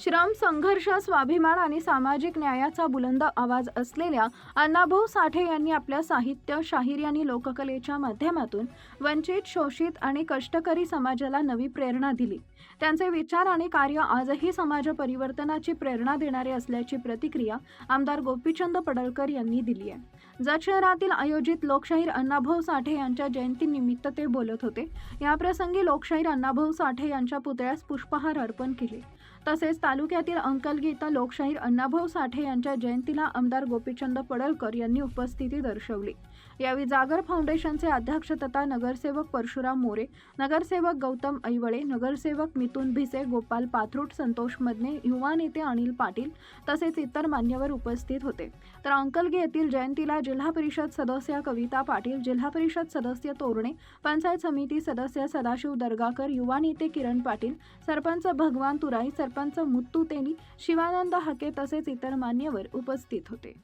श्रम, संघर्ष, स्वाभिमान आणि सामाजिक न्यायाचा बुलंद आवाज असलेल्या अण्णाभाऊ साठे यांनी आपल्या साहित्य, शाहिरी आणि लोककलेच्या माध्यमातून वंचित, शोषित आणि कष्टकरी समाजाला नवी प्रेरणा दिली. त्यांचे विचार आणि कार्य आजही समाज परिवर्तनाची प्रेरणा देणारे असल्याची प्रतिक्रिया आमदार गोपीचंद पडळकर यांनी दिली आहे. जत शहरातील आयोजित लोकशाहीर अण्णाभाऊ साठे यांच्या जयंतीनिमित्त ते बोलत होते. याप्रसंगी लोकशाहीर अण्णाभाऊ साठे यांच्या पुतळ्यास पुष्पहार अर्पण केले. तसेच तालुक्यातील अंकलगी इथं लोकशाहीर अण्णाभाऊ साठे यांच्या जयंतीला आमदार गोपीचंद पडळकर यांनी उपस्थिती दर्शवली. यावेळी जागर फाउंडेशनचे अध्यक्ष तथा नगरसेवक परशुराम मोरे, नगरसेवक गौतम ऐवळे, नगरसेवक मिथुन भिसे, गोपाल पाथरूट, संतोष मदने, युवा नेते अनिल पाटील तसेच इतर मान्यवर उपस्थित होते. तर अंकलगी येथील जयंतीला जिल्हा परिषद सदस्य कविता पाटील, जिल्हा परिषद सदस्य तोरणे, पंचायत समिती सदस्य सदाशिव दर्गाकर, युवा नेते किरण पाटील, सरपंच भगवान तुराई, सरपंच मुत्तू तेनी, शिवानंद हाके तसेच इतर मान्यवर उपस्थित होते.